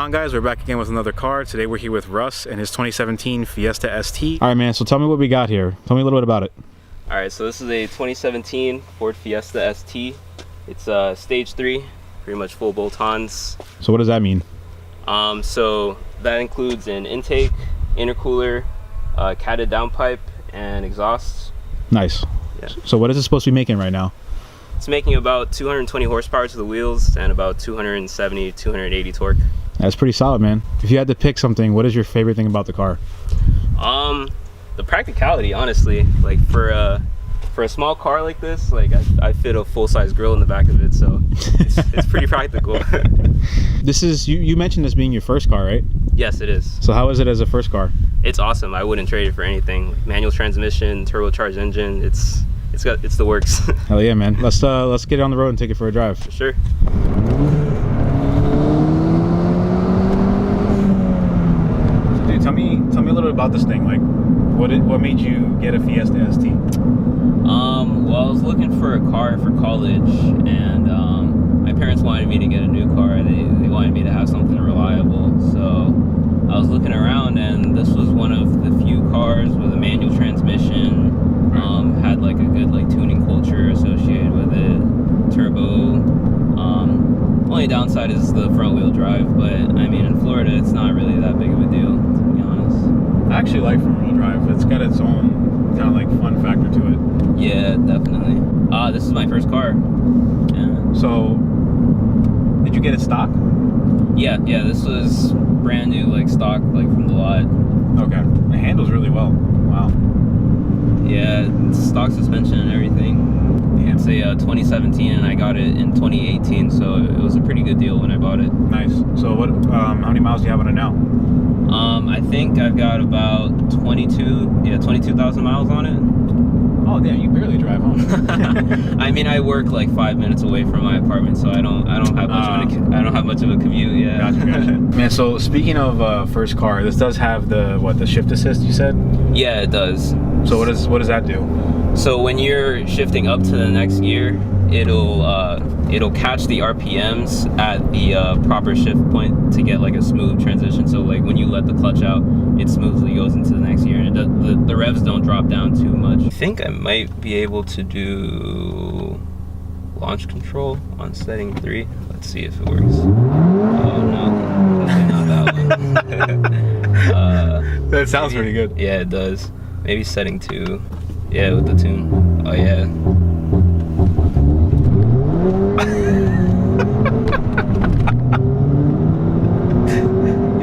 on, guys? We're back again with another car. Today we're here with Russ and his 2017 Fiesta ST. All right, man, so tell me what we got here. Tell me a little bit about it. All right, so this is a 2017 Ford Fiesta ST. It's stage 3, pretty much full bolt-ons. So what does that mean? So that includes an intake, intercooler, catted downpipe, and exhaust. Nice. Yeah. So what is it supposed to be making right now? It's making about 220 horsepower to the wheels and about 270, 280 torque. That's pretty solid, man. If you had to pick something, what is your favorite thing about the car? The practicality, honestly. Like for a small car like this, like I fit a full-size grill in the back of it, so it's pretty practical. This is, you mentioned this being your first car, right? Yes, it is. So how is it as a first car? It's awesome. I wouldn't trade it for anything. Manual transmission, turbocharged engine. It's the works. Hell yeah, man. Let's get it on the road and take it for a drive. For sure. So, dude, tell me a little bit about this thing. Like, what made you get a Fiesta ST? Well, I was looking for a car for college, and my parents wanted me to get a new car. They wanted me to have something reliable. So I was looking around, and this was one of the few cars with a manual transmission. Had like a good tuning culture associated with it. Turbo. Only downside is the front wheel drive, but I mean in Florida it's not really that big of a deal, to be honest. I actually like front wheel drive. It's got its own kind of like fun factor to it. Yeah, definitely. This is my first car. Yeah. So did you get it stock? Yeah, this was brand new, like stock, like from the lot. Okay. It handles really well. Wow. Yeah, it's stock suspension and everything. Damn. It's a 2017, and I got it in 2018, so it was a pretty good deal when I bought it. Nice. So what? How many miles do you have on it now? I think I've got about 22,000 miles on it. Oh damn, you barely drive home. I mean, I work like 5 minutes away from my apartment, so I don't have much of a commute. Yeah. Gotcha. Man, so speaking of first car, this does have the shift assist, you said? Yeah, it does. So what does that do? So when you're shifting up to the next gear, it'll catch the RPMs at the proper shift point to get like a smooth transition. So like when you let the clutch out, it smoothly goes into the next gear, and the revs don't drop down too much. I think I might be able to do launch control on setting 3. Let's see if it works. Oh no, definitely not that one. That sounds pretty good. Yeah, it does. Maybe setting 2. Yeah, with the tune. Oh yeah.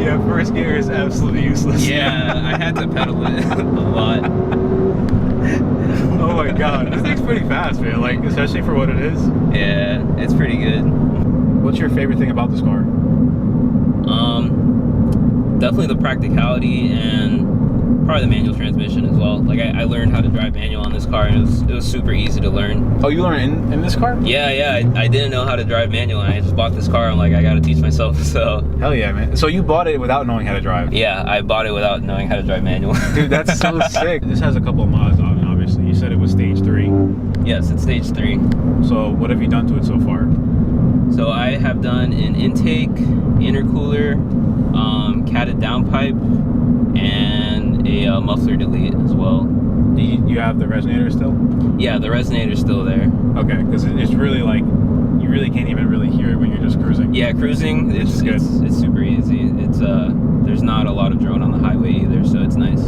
Yeah, first gear is absolutely useless. Yeah, I had to pedal it a lot. Oh my god, this thing's pretty fast, man. Like, especially for what it is. Yeah, it's pretty good. What's your favorite thing about this car? Definitely the practicality and probably the manual transmission as well. Like I learned how to drive manual on this car, and it was super easy to learn. Oh, you learned in this car? Yeah. I didn't know how to drive manual, and I just bought this car. I'm like, I gotta teach myself. So hell yeah, man. So you bought it without knowing how to drive? Yeah, I bought it without knowing how to drive manual. Dude, that's so sick. This has a couple of mods on it, obviously. You said it was stage 3. Yes, it's stage 3. So what have you done to it so far? So I have done an intake, intercooler, catted downpipe, and a muffler delete as well. Do you have the resonator still? Yeah, the resonator's still there. Okay, because it's really like, you really can't even really hear it when you're just cruising. Yeah, cruising, it's super easy. It's there's not a lot of drone on the highway either, so it's nice.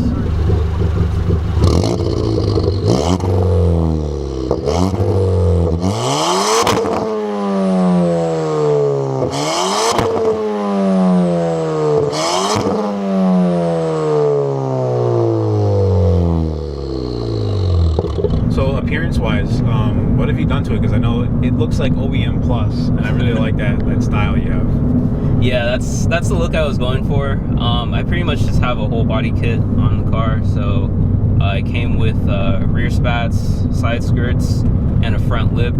So appearance-wise, what have you done to it? Because I know it looks like OEM plus, and I really like that style you have. Yeah, that's the look I was going for. I pretty much just have a whole body kit on the car, so it came with rear spats, side skirts, and a front lip.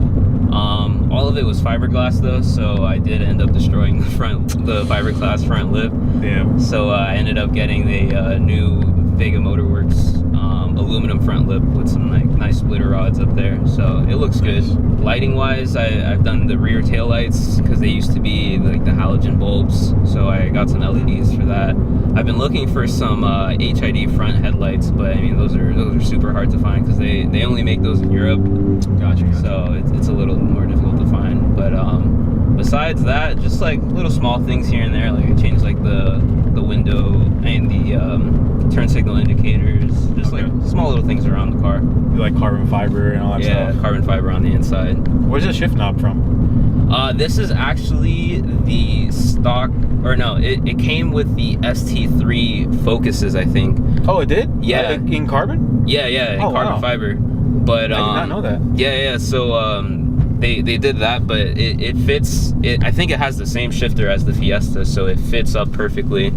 All of it was fiberglass though, so I did end up destroying the fiberglass front lip. Damn. So I ended up getting the new Vega Motorworks aluminum front lip with some like nice splitter rods up there, so it looks good. Lighting wise, I've done the rear tail lights because they used to be like the halogen bulbs, so I got some LEDs for that. I've been looking for some HID front headlights, but I mean those are super hard to find because they only make those in Europe. Gotcha. So it's a little more difficult to find. But besides that, just like little small things here and there, like I changed like the window and the turn signal indicators, just like small little things around the car. You like carbon fiber and all that stuff? Yeah, carbon fiber on the inside. Where's the shift knob from? This is actually the stock, or no, it came with the ST3 Focuses, I think. Oh, it did? Yeah. In carbon? Yeah, in carbon fiber. But I did not know that. Yeah. So they did that, but it fits. I think it has the same shifter as the Fiesta, so it fits up perfectly.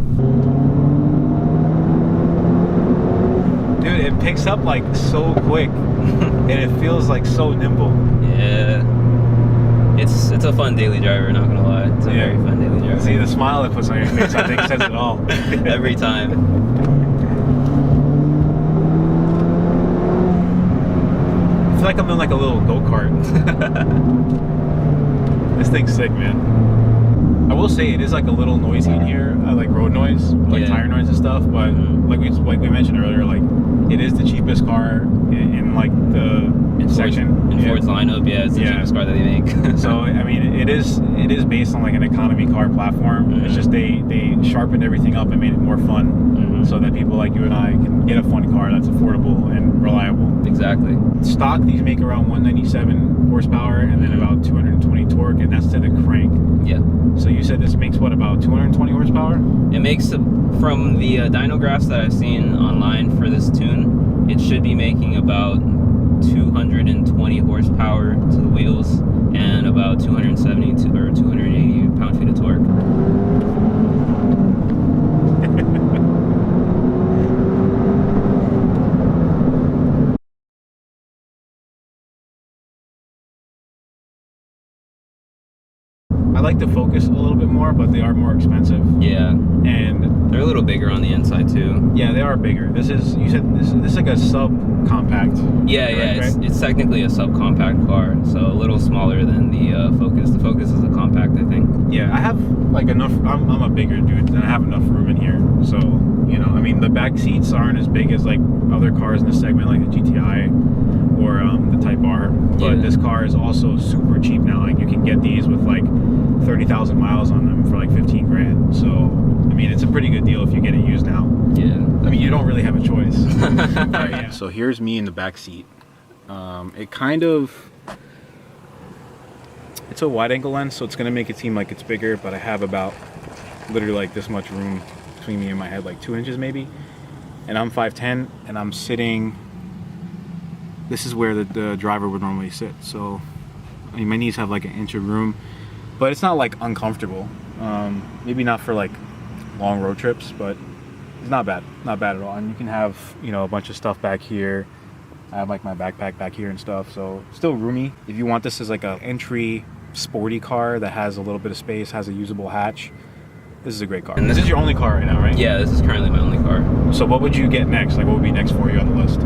Dude, it picks up like so quick, and it feels like so nimble. Yeah. It's a fun daily driver, not gonna lie. It's a very fun daily driver. See, the smile it puts on your face, I think, says it all. Every time. I feel like I'm in like a little go-kart. This thing's sick, man. I will say it is like a little noisy in here, like road noise, like tire noise and stuff. But like we mentioned earlier, like it is the cheapest car in like the section in Ford's lineup. Yeah, it's the cheapest car that they make. So I mean, it is based on like an economy car platform. It's just they sharpened everything up and made it more fun, so that people like you and I can get a fun car that's affordable and reliable. Exactly. Stock, these make around 197 horsepower and then about 220 torque, and that's to the crank. Yeah. So you said this makes what, about 220 horsepower? It makes, from the dyno graphs that I've seen online for this tune, it should be making about 220 horsepower to the wheels and about 270 or 280 pound-feet of torque. I like the Focus a little bit more, but they are more expensive. Yeah. And they're a little bigger on the inside too. Yeah, they are bigger. You said this is like a sub-compact. Yeah, it's technically a subcompact car, so a little smaller than the Focus. The Focus is a compact, I think. Yeah, I have like enough. I'm a bigger dude, and I have enough room in here. So I mean, the back seats aren't as big as like other cars in the segment, like the GTI or the Type R. But this car is also super cheap now. Like you can get these with like 30,000 miles on them for like 15 grand. So I mean, it's a pretty good deal if you get it used now. Yeah. I mean, you don't really have a choice. Yeah. So here's me in the back seat. It's a wide angle lens, so it's gonna make it seem like it's bigger, but I have about literally like this much room between me and my head, like 2 inches maybe. And I'm 5'10", and I'm sitting. This is where the driver would normally sit. So I mean, my knees have like an inch of room, but it's not like uncomfortable. Maybe not for like long road trips, but it's not bad at all. And you can have a bunch of stuff back here. I have like my backpack back here and stuff, so still roomy. If you want this as like a entry sporty car that has a little bit of space, has a usable hatch, this is a great car. And this is your only car right now, right? Yeah, this is currently my only car. So what would you get next? Like what would be next for you on the list?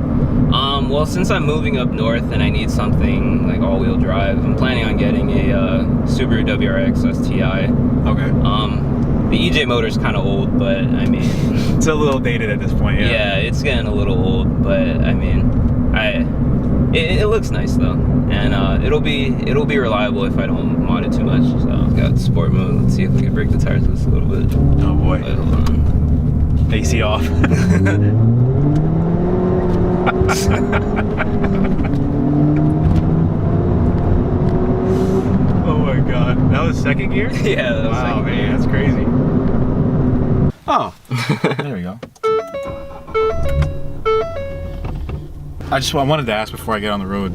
Well, since I'm moving up north and I need something like all-wheel drive, I'm planning on getting a Subaru WRX STI. Okay. The EJ motor's kind of old, but I mean... It's a little dated at this point, yeah. Yeah, it's getting a little old, but I mean, it looks nice though, and it'll be reliable if I don't mod it too much. So I've got sport mode. Let's see if we can break the tires just a little bit. Oh boy. Wait, hold on. AC off. Oh my god. That was second gear? Yeah, that was second gear. Man, that's crazy. Oh, there we go. I wanted to ask before I get on the road,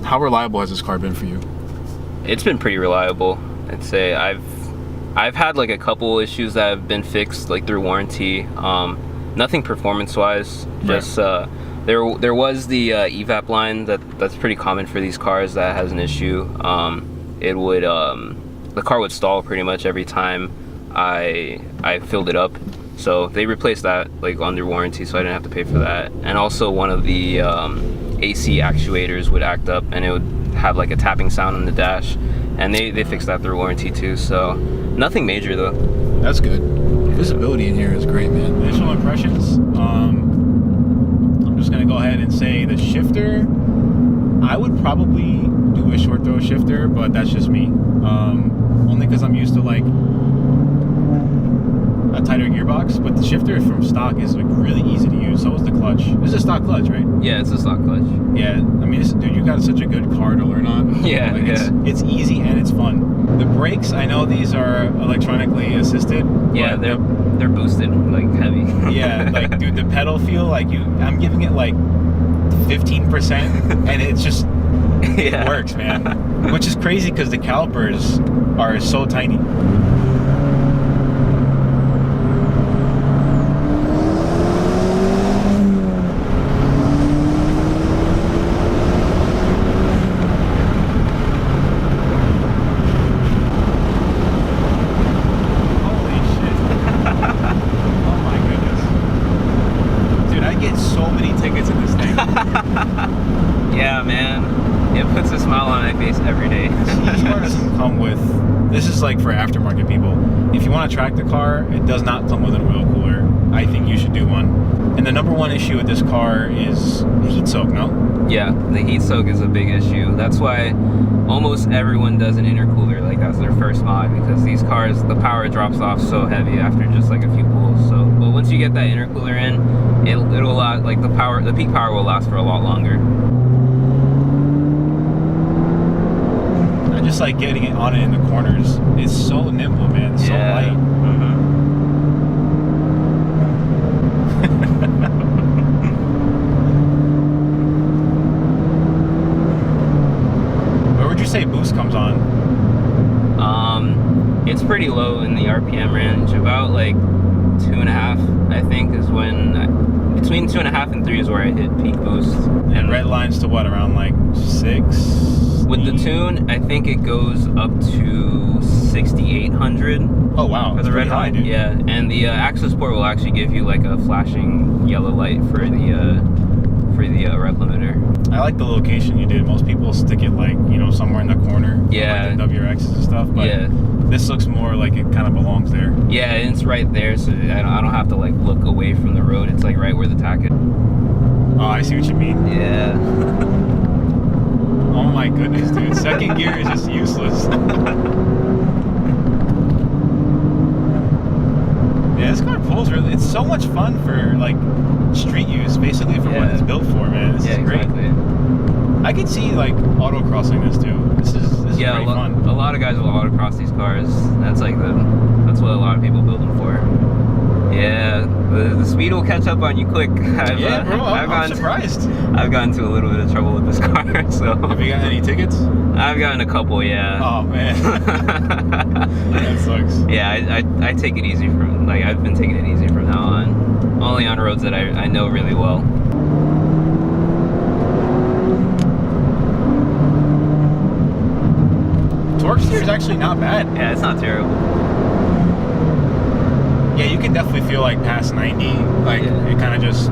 how reliable has this car been for you? It's been pretty reliable. I'd say I've had like a couple issues that have been fixed like through warranty. Nothing performance-wise. Just there was the evap line that's pretty common for these cars that has an issue. It would the car would stall pretty much every time I filled it up, So they replaced that like under warranty, so I didn't have to pay for that. And also one of the AC actuators would act up and it would have like a tapping sound on the dash, and they fixed that through warranty too. So nothing major though. That's good. Visibility in here is great, man. Initial impressions. I'm just gonna go ahead and say the shifter, I would probably do a short throw shifter, but that's just me. Only because I'm used to like a tighter gearbox, but the shifter from stock is like really easy to use. So is the clutch. This is a stock clutch, right? Yeah, it's a stock clutch. Yeah, I mean, dude, you got such a good car to learn on. Yeah, like, yeah. It's easy and it's fun. The brakes, I know these are electronically assisted. Yeah, they're boosted like heavy. Yeah, like dude, the pedal feel like I'm giving it like 15%, and it just Yeah. works, man. Which is crazy because the calipers are so tiny. Yeah, man. It puts a smile on my face every day. This car doesn't come with... This is like for aftermarket people. If you want to track the car, it does not come with an oil cooler. I think you should do one. And the number one issue with this car is heat soak, no? Yeah, the heat soak is a big issue. That's why almost everyone does an intercooler. Like, that's their first mod, because these cars, the power drops off so heavy after just like a few pulls. So, but once you get that intercooler in, it'll allow, like, the peak power will last for a lot longer. I just like getting it on it in the corners. It's so nimble, man. It's so light. Mm-hmm. Where would you say boost comes on? It's pretty low in the RPM range. About like 2.5, I think, is when between 2.5 and 3 is where I hit peak boost. And red lines to what, around like 6? With the tune, I think it goes up to 6,800. Oh wow, for the red line, dude. yeah. And the access port will actually give you like a flashing yellow light for the rev limiter. I like the location you did. Most people stick it like, you know, somewhere in the corner. Yeah. Like the WRXs and stuff. But Yeah. this looks more like it kind of belongs there. Yeah, and it's right there, so I don't have to like look away from the road. It's like right where the tack is. Oh, I see what you mean. Yeah. Oh my goodness, dude. Second gear is just useless. Yeah, this car pulls really. It's so much fun for like street use, basically for what it's built for, man. This is great. Exactly. I could see like autocrossing this too. This is pretty fun. A lot of guys will autocross these cars. That's like that's what a lot of people build them for. Yeah, the speed will catch up on you quick. I'm surprised. I've gotten into a little bit of trouble with this car. So have you got any tickets? I've gotten a couple, yeah. Oh man, that sucks. Yeah, I take it easy from I've been taking it easy from now on. Only on roads that I know really well. Torque steer is actually not bad. Yeah, it's not terrible. Yeah, you can definitely feel like past 90, like it kind of just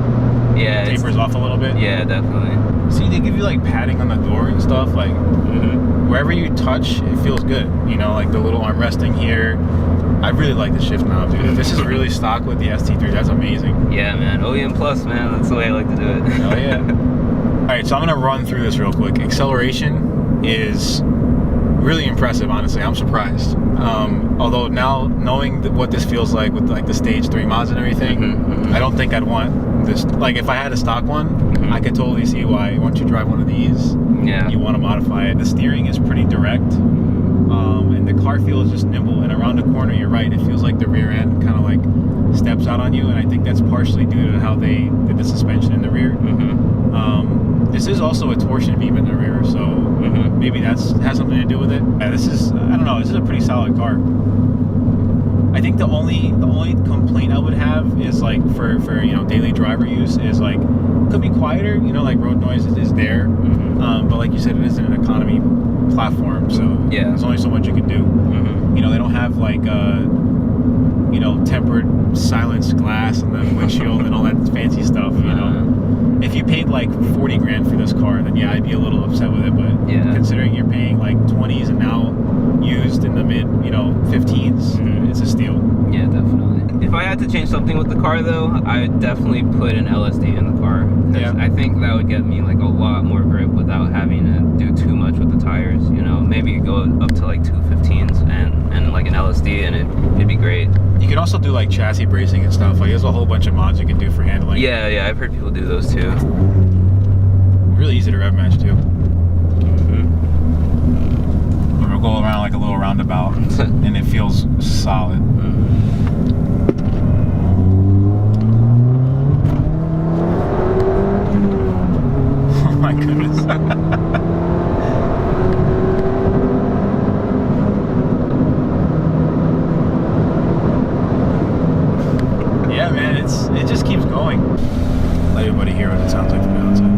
tapers off a little bit. Yeah, definitely. See, they give you like padding on the door and stuff. Like wherever you touch, it feels good. You know, like the little armresting here. I really like the shift knob, dude. If this is really stock with the ST3, that's amazing. Yeah, man. OEM Plus, man. That's the way I like to do it. Oh yeah. All right, so I'm gonna run through this real quick. Acceleration is really impressive, honestly. I'm surprised. Although now knowing what this feels like with like the stage 3 mods and everything, I don't think I'd want this. Like if I had a stock one, I could totally see why once you drive one of these, you want to modify it. The steering is pretty direct, and the car feels just nimble. And around the corner, you're right, it feels like the rear end kind of like steps out on you, and I think that's partially due to how they did the suspension in the rear. This is also a torsion beam in the rear, so maybe has something to do with it. Yeah, this is, I don't know, this is a pretty solid car. I think the only complaint I would have is like for you know, daily driver use is like, could be quieter, you know, like road noise is there, but like you said, it is an economy platform, so there's only so much you can do. You know, they don't have like you know, tempered silenced glass on the windshield and all that fancy stuff, you know. If you paid like 40 grand for this car, then yeah, I'd be a little upset with it, but considering you're paying like 20s and now used in the mid, you know, 15s, it's a steal. Yeah, definitely. If I had to change something with the car though, I would definitely put an LSD in the car. Yeah. I think that would get me like a lot more grip without having to do too much with the tires, you know. Maybe go up to like 215s and like an LSD and it'd be great. You can also do like chassis bracing and stuff. Like there's a whole bunch of mods you can do for handling. Yeah, I've heard people do those too. Really easy to rev match too. We'll go around like a little roundabout and it feels solid. Oh my goodness. Yeah, man, it just keeps going. Let everybody hear what it sounds like from the outside.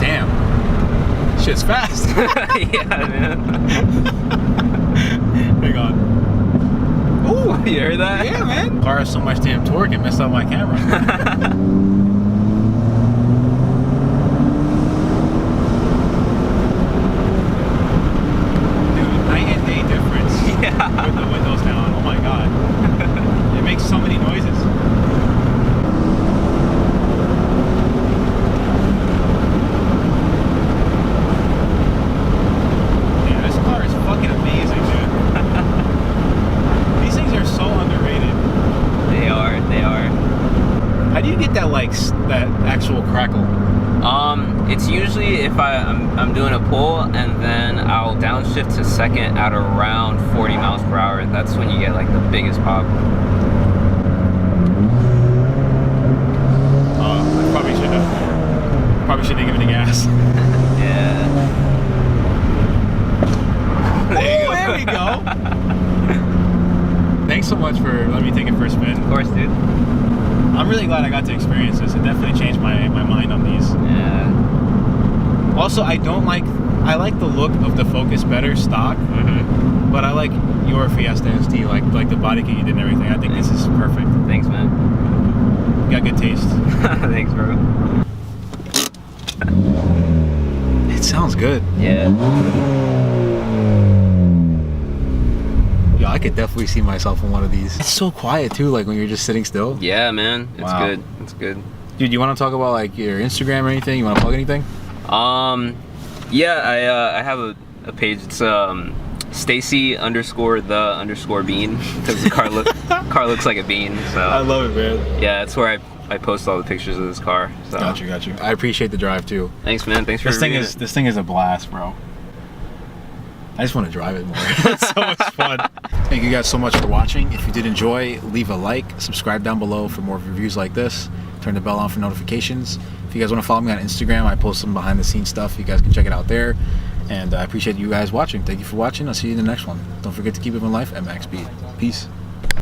Damn, shit's fast. Yeah, man. Hang on. Ooh, you heard that? Yeah, man. Car has so much damn torque, it messed up my camera. Dude, night and day difference. Yeah. With the windows down. Oh my god. It makes so many noises. Yeah, this car is fucking amazing, dude. These things are so underrated. They are. How do you get that like that actual crackle? It's usually if I'm doing a pull and then I'll downshift to second at around 40 miles per hour. That's when you get like the biggest pop. I probably shouldn't have given the gas. Yeah. There we go. Thanks so much for letting me take it for a spin. Of course, dude. I'm really glad I got to experience this. It definitely changed my mind on these. Yeah. Also, I like the look of the Focus better stock, but I like your Fiesta ST, like the body kit you did and everything. I think this is perfect. Thanks, man. You got good taste. Thanks, bro. It sounds good. Yeah. Yo, I could definitely see myself in one of these. It's so quiet too, like when you're just sitting still. Yeah, man. It's Wow. good. It's good. Dude, you want to talk about like your Instagram or anything? You want to plug anything? Yeah, I have a page. It's Stacy_the_bean because the car looks like a bean. So I love it, man. yeah, that's where I post all the pictures of this car. So. Got you. I appreciate the drive too. Thanks, man. Thanks for This thing is a blast, bro. I just want to drive it more. It's so much fun. Thank you guys so much for watching. If you did enjoy, leave a like, subscribe down below for more reviews like this. Turn the bell on for notifications. If you guys want to follow me on Instagram, I post some behind the scenes stuff. You guys can check it out there. And I appreciate you guys watching. Thank you for watching. I'll see you in the next one. Don't forget to keep living life at max speed. Peace.